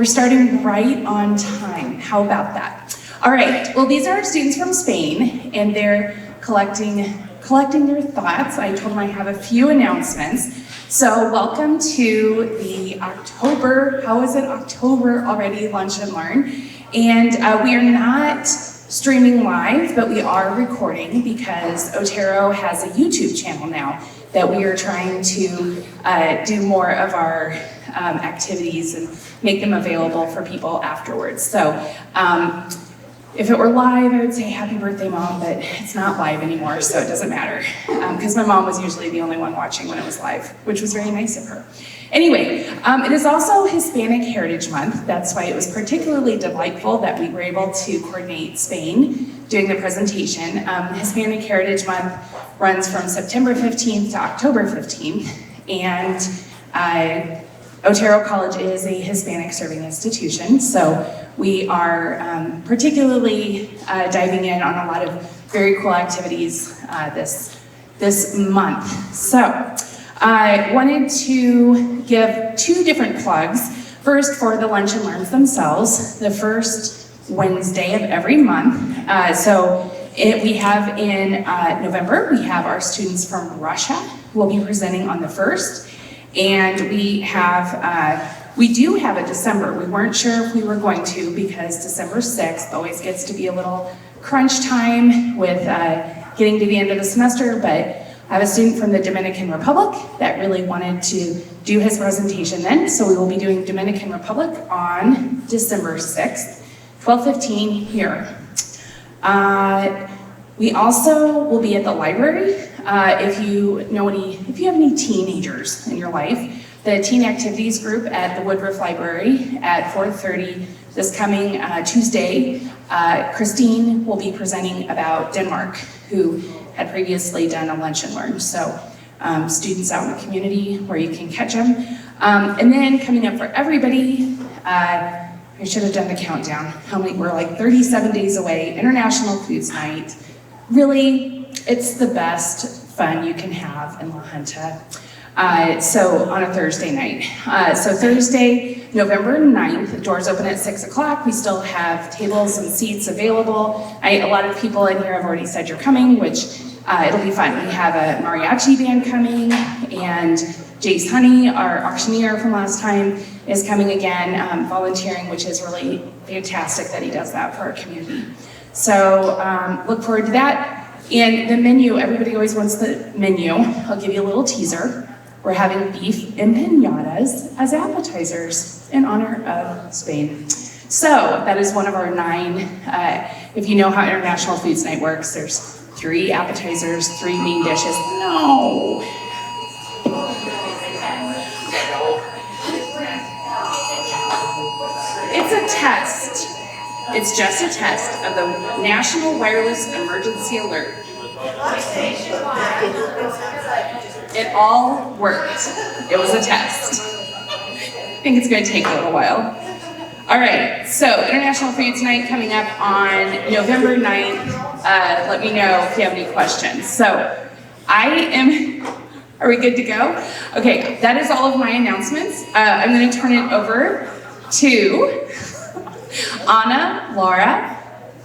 We're starting right on time. How about that? All right, well, these are our students from Spain, and they're collecting their thoughts. I told them I have a few announcements. So welcome to the October already, Lunch and Learn. And we are not streaming live, but we are recording because Otero has a YouTube channel now that we are trying to do more of our activities and make them available for people afterwards. So if it were live, I would say happy birthday, Mom, but it's not live anymore, so it doesn't matter. Because my mom was usually the only one watching when it was live, which was very nice of her. Anyway, it is also Hispanic Heritage Month. That's why it was particularly delightful that we were able to coordinate Spain doing the presentation. Hispanic Heritage Month runs from September 15th to October 15th, and Otero College is a Hispanic serving institution, so we are particularly diving in on a lot of very cool activities this month. So I wanted to give two different plugs. First, for the Lunch and Learns themselves, the first Wednesday of every month. We have in November, we have our students from Russia who will be presenting on the 1st. And we do have a December. We weren't sure if we were going to because December 6th always gets to be a little crunch time with getting to the end of the semester, but I have a student from the Dominican Republic that really wanted to do his presentation then, so we will be doing Dominican Republic on December 6th, 12:15 here. We also will be at the library. If you have any teenagers in your life, the Teen Activities Group at the Woodruff Library at 4:30 this coming Tuesday, Christine will be presenting about Denmark, who had previously done a Lunch and Learn. So students out in the community where you can catch them. And then coming up for everybody, I should have done the countdown. We're like 37 days away, International Foods Night. Really, it's the best fun you can have in La Junta. So on a Thursday night. So Thursday, November 9th, doors open at 6 o'clock. We still have tables and seats available. A lot of people in here have already said you're coming, which it'll be fun. We have a mariachi band coming, and Jace Honey, our auctioneer from last time, is coming again, volunteering, which is really fantastic that he does that for our community. So look forward to that. And the menu, everybody always wants the menu. I'll give you a little teaser. We're having beef empanadas as appetizers in honor of Spain. So that is one of our 9, if you know how International Foods Night works, there's 3 appetizers, 3 main dishes. No. It's a test. It's just a test of the National Wireless Emergency Alert. It all worked. It was a test. I think it's going to take a little while. All right, so International Foods Night coming up on November 9th. Let me know if you have any questions. So are we good to go? Okay, that is all of my announcements. I'm going to turn it over to Anna, Laura,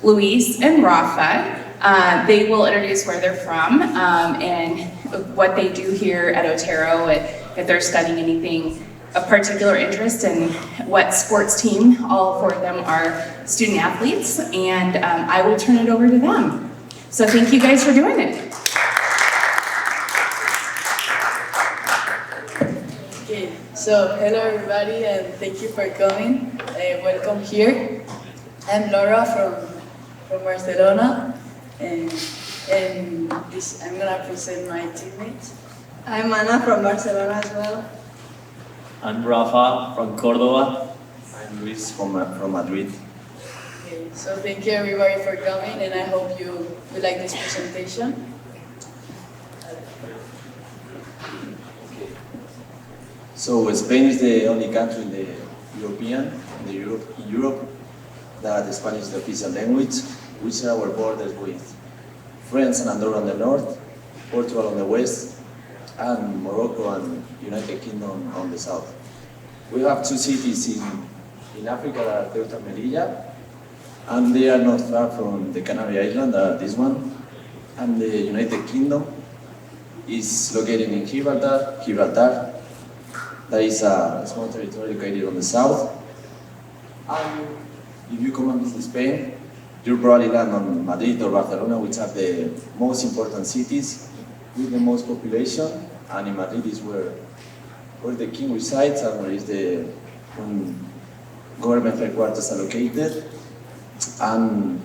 Luis, and Rafa. They will introduce where they're from and what they do here at Otero, if they're studying anything of particular interest, and what sports team. All 4 of them are student athletes, and I will turn it over to them. So thank you guys for doing it. Okay, so hello everybody, and thank you for coming. Welcome here. I'm Laura from Barcelona, and I'm gonna present my teammates. I'm Ana from Barcelona as well. I'm Rafa from Córdoba. I'm Luis from Madrid. Okay, so thank you everybody for coming, and I hope you like this presentation. So Spain is the only country in Europe that Spanish is the official language, which share our borders with France and Andorra on the north, Portugal on the west, and Morocco and United Kingdom on the south. We have 2 cities In Africa, there are Ceuta and Melilla, and they are not far from the Canary Island, this one. And the United Kingdom is located in Gibraltar. That is a small territory located on the south. And if you come and visit Spain, you'll probably land on Madrid or Barcelona, which are the most important cities with the most population. And in Madrid is where the king resides and where is the government headquarters are located. And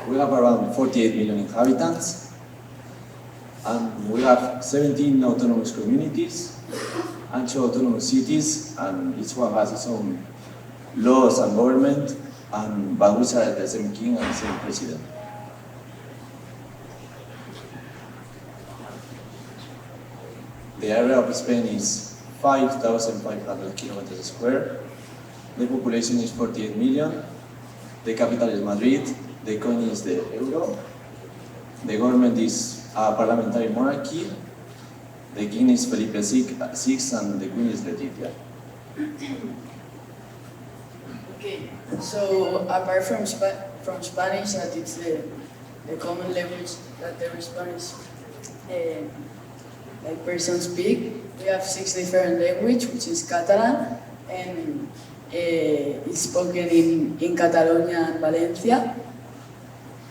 we have around 48 million inhabitants. And we have 17 autonomous communities and 2 autonomous cities, and each one has its own laws and government, but which are the same king and the same president. The area of Spain is 5,500 kilometers square. The population is 48 million. The capital is Madrid. The coin is the euro. The government is a parliamentary monarchy. The king is Felipe VI and the queen is Letizia. Okay, so apart from Spanish, that it's the common language that every Spanish person speak, we have 6 different languages, which is Catalan, and it's spoken in Catalonia and Valencia.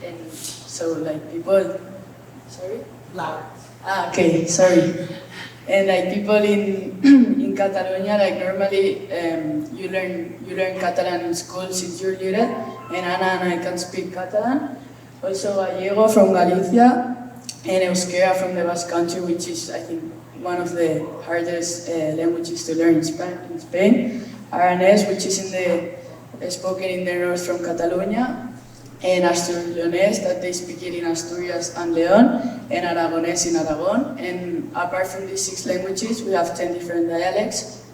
And so people, sorry? Loud. Okay, sorry. And people in Catalonia, normally you learn Catalan in school since you're little, and Ana and I can speak Catalan. Also Gallego from Galicia, and Euskera from the Basque Country, which is, I think, one of the hardest languages to learn in Spain. Aranés, which is spoken in the north from Catalonia, and Astur-Leonés, that they speak it in Asturias and León, and Aragonés in Aragon. And apart from these 6 languages, we have 10 different dialects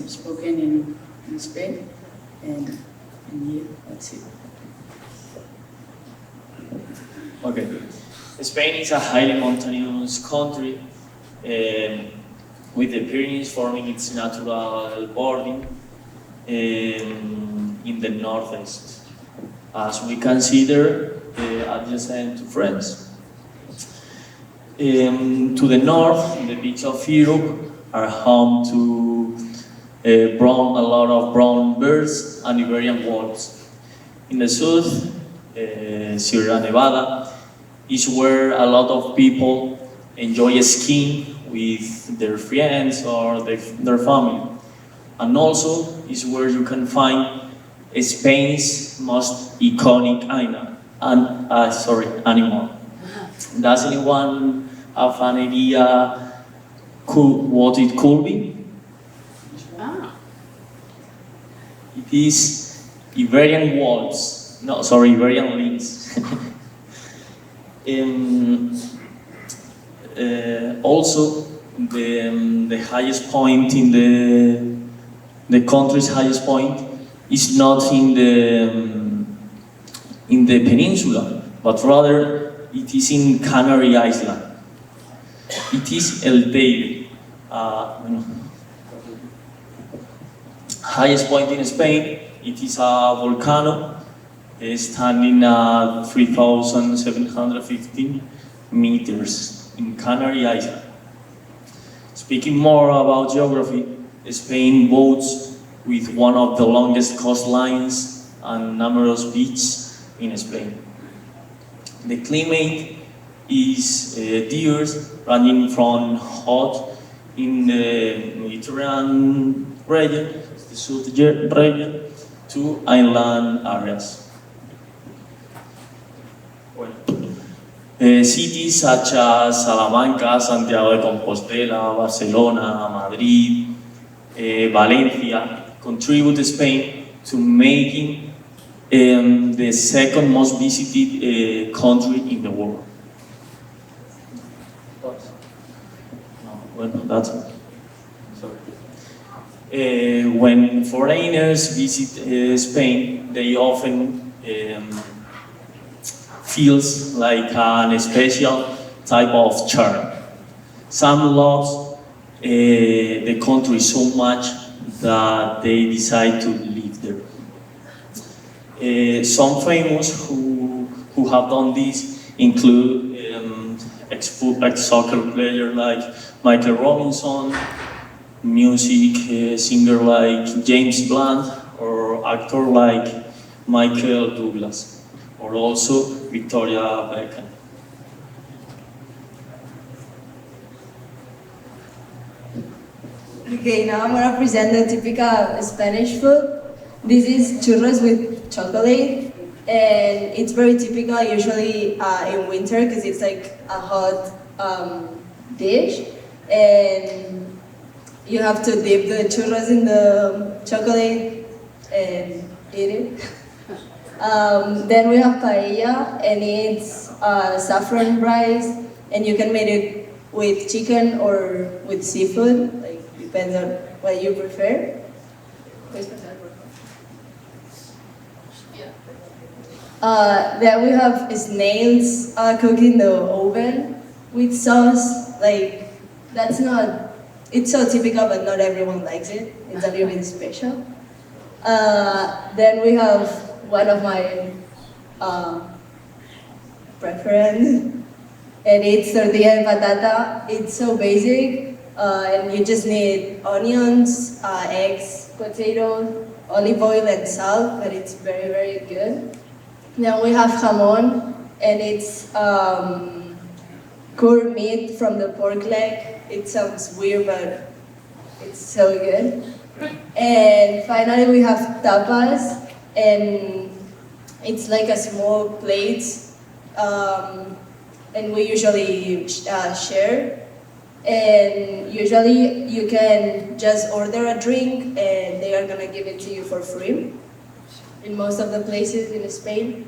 spoken in Spain. And yeah, that's it. Okay. Spain is a highly mountainous country with the Pyrenees forming its natural border in the northeast, as we consider adjacent to France. To the north, the beaches of Europe are home to a lot of brown bears and Iberian wolves. In the south, Sierra Nevada is where a lot of people enjoy skiing with their friends or their family. And also is where you can find Spain's most iconic animal. Does anyone have an idea what it could be? It is Iberian wolves. No, sorry, Iberian lynx. Also, the highest point in the country's highest point is not in the peninsula, but rather it is in Canary Island. It is El Teide, highest point in Spain. It is a volcano standing at 3,715 meters in Canary Island. Speaking more about geography, Spain boasts with one of the longest coastlines and numerous beaches in Spain. The climate is diverse, ranging from hot in the Mediterranean region, the southern region, to inland areas. Cities such as Salamanca, Santiago de Compostela, Barcelona, Madrid, Valencia contribute to Spain to making the second most visited country in the world. That's it. Sorry. When foreigners visit Spain, they often feels like a special type of charm. Some love the country so much that they decide to live there. Some famous who have done this include ex-soccer player like Michael Robinson, music singer like James Blunt, or actor like Michael Douglas, or also Victoria Beckham. Okay, now I'm gonna present the typical Spanish food. This is churros with chocolate, and it's very typical usually in winter because it's like a hot dish, and you have to dip the churros in the chocolate and eat it. Then we have paella, and it's saffron rice, and you can make it with chicken or with seafood, like depends on what you prefer. Then we have snails cooked in the oven with sauce. Like that's not. It's so typical, but not everyone likes it. It's a little bit special. Then we have one of my preference, and it's tortilla de patata. It's so basic, and you just need onions, eggs, potatoes, olive oil, and salt. But it's very, very good. Then we have jamon, and it's cured meat from the pork leg. It sounds weird, but it's so good. And finally, we have tapas, and it's like a small plate, and we usually share. And usually, you can just order a drink, and they are gonna give it to you for free in most of the places in Spain.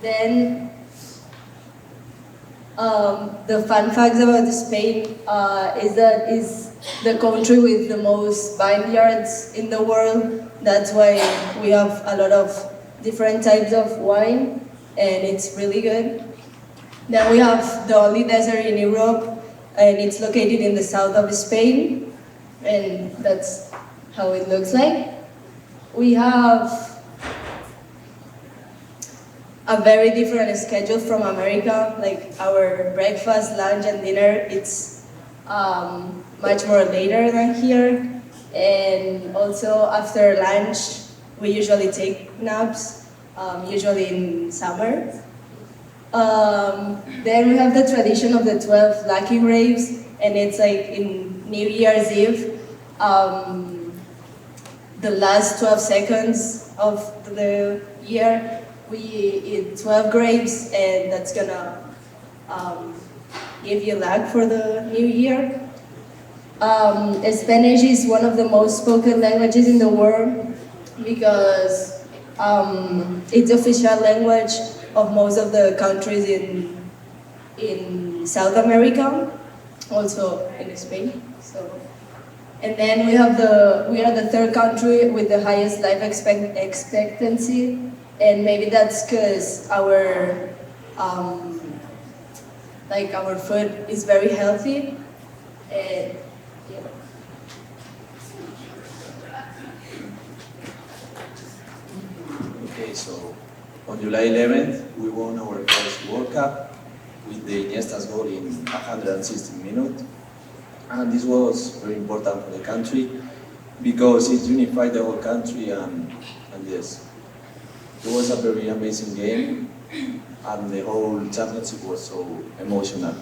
Then the fun facts about Spain is that it's the country with the most vineyards in the world. That's why we have a lot of different types of wine, and it's really good. Then we have the only desert in Europe, and it's located in the south of Spain, and that's how it looks like. We have a very different schedule from America. Like our breakfast, lunch, and dinner, it's much more later than here. And also after lunch, we usually take naps, usually in summer. Then we have the tradition of the 12 lucky grapes, and it's like in New Year's Eve, the last 12 seconds of the year, we eat 12 grapes, and that's gonna give you luck for the new year. Spanish is one of the most spoken languages in the world because it's the official language of most of the countries in South America, also in Spain. So, and then we are the third country with the highest life expectancy. And maybe that's because our food is very healthy. And, yeah. Okay, so on July 11th, we won our first World Cup with the Iniesta's goal in 116 minutes. And this was very important for the country because it unified the whole country, and yes, it was a very amazing game, and the whole championship was so emotional.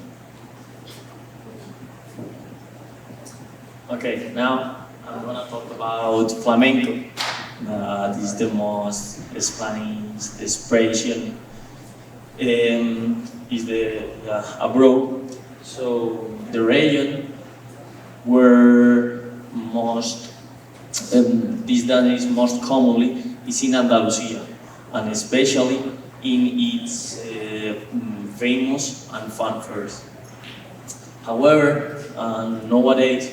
Okay, now I'm gonna talk about flamenco. This is the most Spanish expression. Is the abroad. So the region where this dance is most commonly is in Andalusia, and especially in its famous and fun fairs. However, nowadays,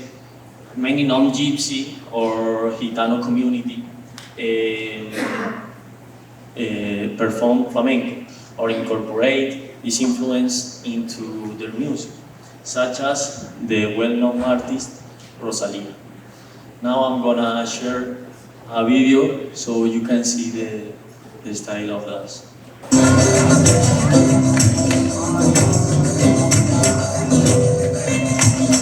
many non-Gypsy or Gitano community perform flamenco or incorporate this influence into their music. such as the well-known artist Rosalía. Now I'm gonna share a video so you can see the style of dance.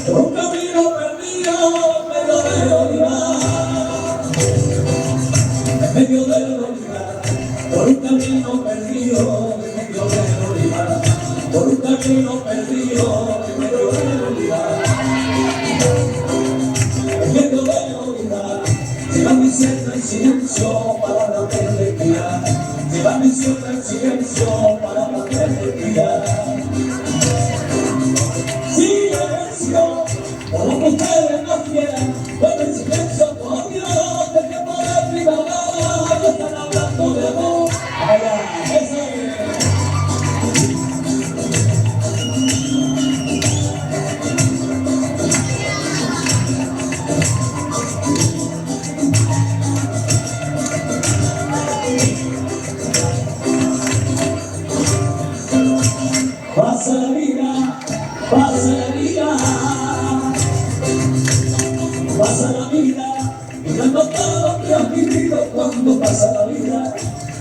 Un camino perdido medio de olivar, medio de olivar, por un camino perdido medio de olivar, por un camino perdido medio de olivar, medio de olivar, se va diciendo en silencio para no perder día, se va diciendo en silencio para no perder día. Silencio, por lo que ustedes no quieran, pero el silencio todavía de tiempo de primavera, ya están hablando de amor. Allá, eso es. Pasa la vida, pasa la vida, pasa la vida, mirando todo lo que has vivido cuando pasa la vida,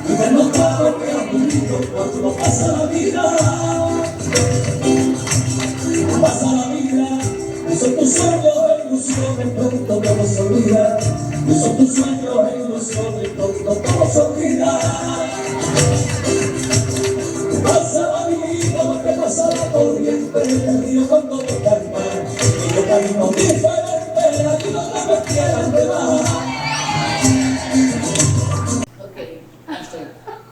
mirando todo lo que has vivido cuando pasa la vida, pasa la vida, y son tus sueños e ilusiones, pronto todo se olvida, y son tus sueños e ilusiones, pronto todo se olvida. Pasa la vida, lo que pasa la corriente, el río con todo el mar, y yo camino diferente, aquí donde me quieran llevar. Okay, after.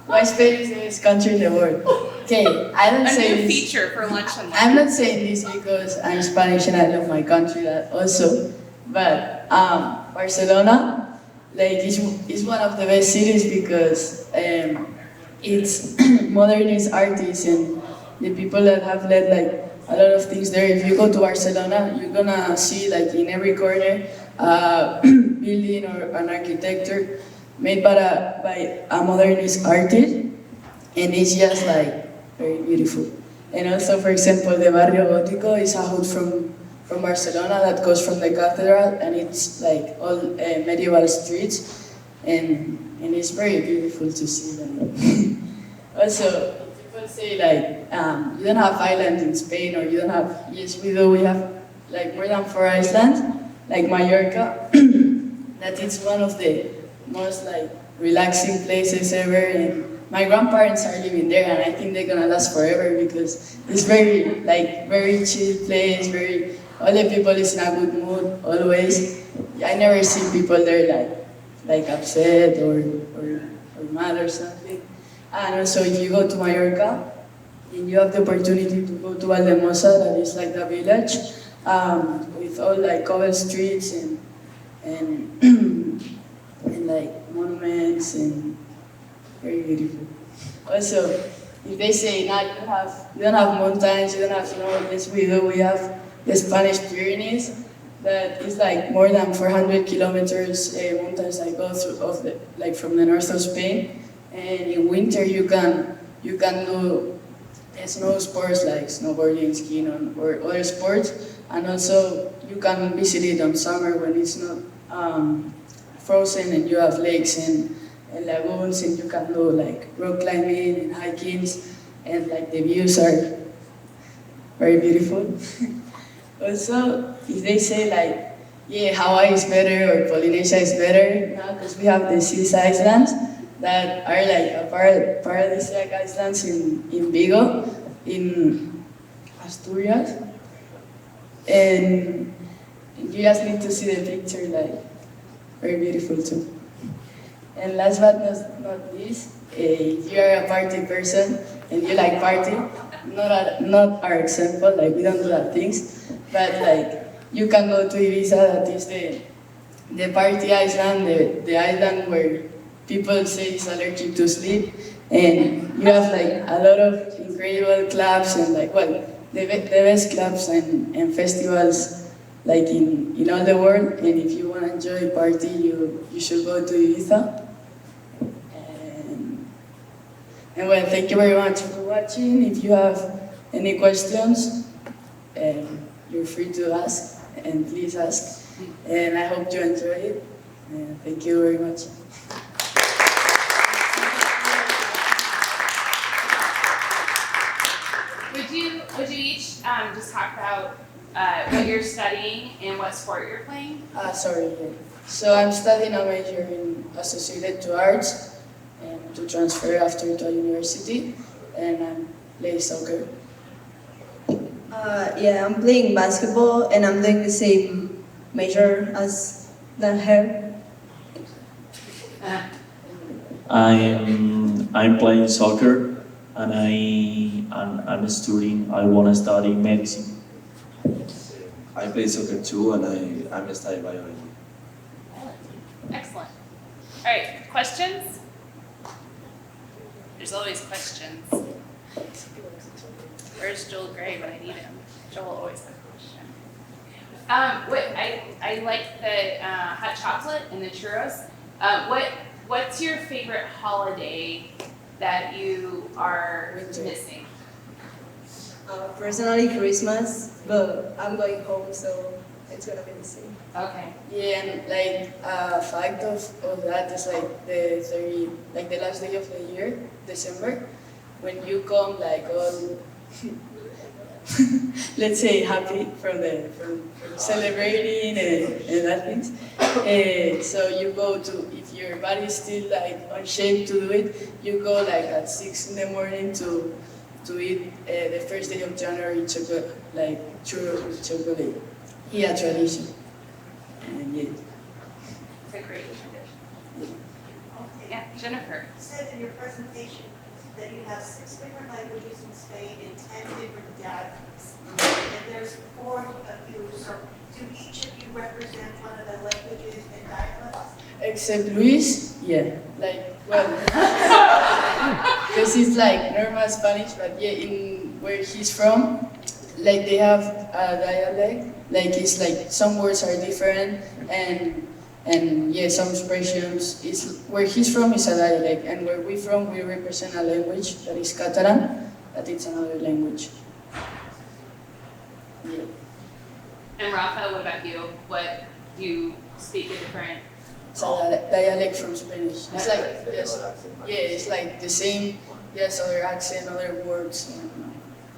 My Spanish is country in the world. Okay, I don't A say new this. feature for lunch and I'm not saying this because I'm Spanish and I love my country that also, but Barcelona, like, is one of the best cities because it's modernist artists and the people that have led like a lot of things there. If you go to Barcelona, you're gonna see like in every corner building or an architecture made by a modernist artist, and it's just like very beautiful. And also, for example, the Barrio Gótico is a hood from Barcelona that goes from the cathedral, and it's like all medieval streets, and it's very beautiful to see that. Also, people say like, you don't have islands in Spain, or you don't have, yes we do, we have like more than 4 islands, like Mallorca, that it's one of the most like relaxing places ever, and my grandparents are living there, and I think they're gonna last forever because it's very chill place, all the people is in a good mood always. I never see people there like upset or mad or something. And also, if you go to Mallorca, and you have the opportunity to go to Valdemosa, that is like the village, with all like cobble streets and and like monuments, and very beautiful. Also, if they say, nah, you don't have mountains, you don't have snow, yes we do, we have the Spanish Pyrenees, that is like more than 400 kilometers mountains that go through from the north of Spain. And in winter you can do snow sports like snowboarding, skiing, or other sports, and also you can visit it on summer when it's not frozen and you have lakes and lagoons, and you can do like rock climbing and hiking, and like the views are very beautiful. Also, if they say like, yeah, Hawaii is better or Polynesia is better, now because we have the Cis Islands that are like a paradisiac islands in Vigo, in Asturias, and you just need to see the picture, like very beautiful too. And last but not least, if you're a party person and you like party, not our example, like we don't do that things, but like you can go to Ibiza, that is the party island, the island where people say it's allergic to sleep, and you have like a lot of incredible clubs and like, well, the best clubs and festivals like in all the world. And if you want to enjoy party, you should go to Ibiza. And well, thank you very much for watching. If you have any questions, you're free to ask, and please ask. And I hope you enjoy it. And thank you very much. Would you each just talk about what you're studying and what sport you're playing? Sorry. Yeah. So I'm studying a major in Associated to Arts and to transfer after to a university, and I'm playing soccer. Yeah, I'm playing basketball and I'm doing the same major as than her. I'm playing soccer, and I'm studying. I want to study medicine. I play soccer too, and I'm studying biology. Excellent. All right, questions? There's always questions. Where's Joel Gray when I need him? Joel always has a question. I like the hot chocolate and the churros. What's your favorite holiday that you are missing? Personally, Christmas, but I'm going home, so it's gonna be the same. Okay. Yeah, and like a fact of that is like the last day of the year, December, when you come like all let's say happy from celebrating and that things. So you go to, if your body is still like on shape to do it, you go like at 6 in the morning to eat the first day of January chocolate, like churros with chocolate. Yeah, tradition. And yeah. It's a great tradition. Yeah, Jennifer. You said in your presentation that you have 6 different languages in Spain and 10 different dialects. And there's 4 of you, so do each of you represent one of the languages and dialects? Except Luis, yeah, like, well, because he's like normal Spanish, but yeah, in where he's from, like they have a dialect, like it's like some words are different, and yeah, some expressions, is where he's from is a dialect, and where we're from, we represent a language that is Catalan, that it's another language. Yeah. And Rafael, what about you? What do you speak a different? It's a dialect from Spanish. It's like, yes, yeah, it's like the same, yes, other accent, other words.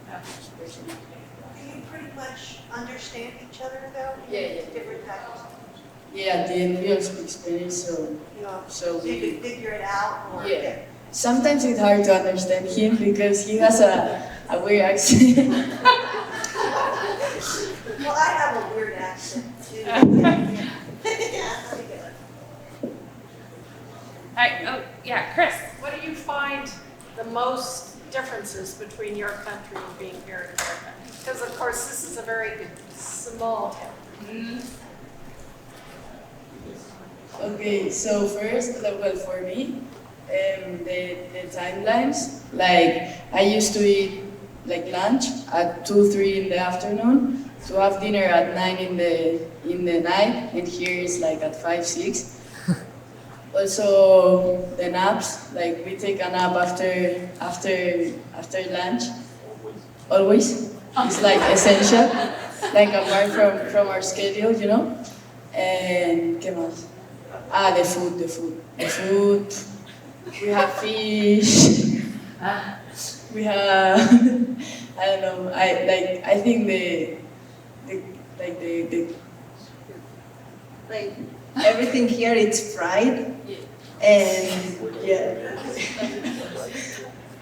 Expression. Do you pretty much understand each other though? Yeah. Different types? Yeah, at the end we all speak Spanish, so You know, So so you we- can figure it out or? yeah. Sometimes it's hard to understand him because he has a weird accent. Well, I have a weird accent too. Yeah, Chris. What do you find the most differences between your country and being here in America? Because of course, this is a very small town. Okay, so first, well, for me, the timelines, like I used to eat like lunch at 2, 3 in the afternoon, to have dinner at 9 in the night, and here is like at 5, 6. Also, the naps, like we take a nap after lunch, always. It's like essential, like apart from our schedule, you know. And ¿qué más? The food. We have fish. We have I don't know. I think Like everything here, it's fried, and yeah,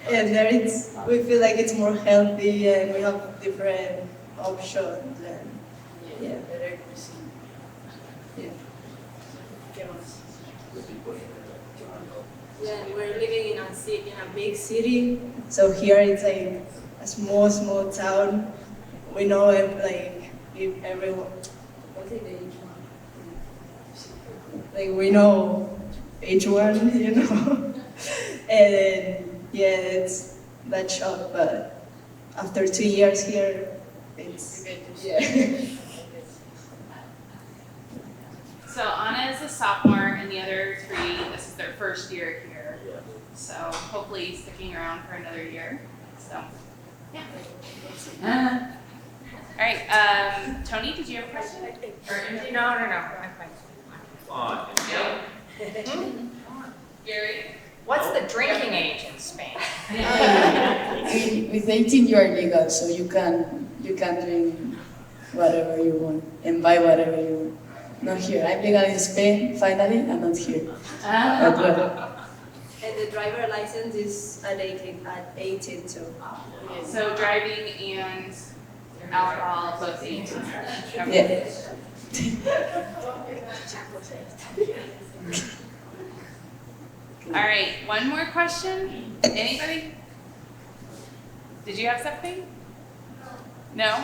and there it's we feel like it's more healthy, and we have different options, and yeah. better cuisine. Yeah. ¿Qué más? Yeah, we're living in a big city, so here it's like a small town. We know if everyone. What's it, each one? Like we know each one, you know. And yeah, it's that shock, but after 2 years here, it's yeah. So Anna is a sophomore, and the other 3, this is their first year here. So hopefully sticking around for another year. So, yeah. All right, Tony, did you have a question? No, I'm fine. Gary? What's the drinking age in Spain? With 18 you are legal, so you can drink whatever you want and buy whatever you want. Not here. I'm legal in Spain, finally, and not here. But well, And the driver license is at 18 too. So driving and alcohol both 18. yeah. All right, one more question. Anybody? Did you have something? No?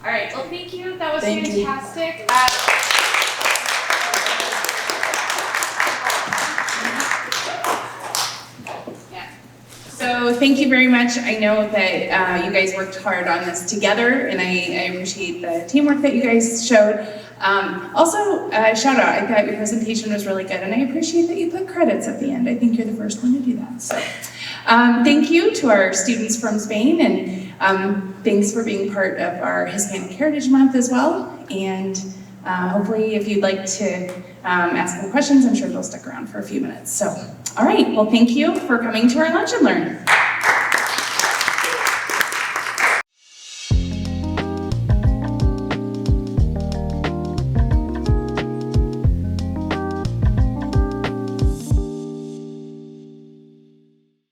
All right, well, thank you. That was Thank you. fantastic. Yeah. So thank you very much. I know that you guys worked hard on this together, and I appreciate the teamwork that you guys showed. Also, shout out, I thought your presentation was really good, and I appreciate that you put credits at the end. I think you're the first one to do that. So thank you to our students from Spain, and thanks for being part of our Hispanic Heritage Month as well. And hopefully, if you'd like to ask them questions, I'm sure they'll stick around for a few minutes. So, all right, well, thank you for coming to our Lunch and Learn.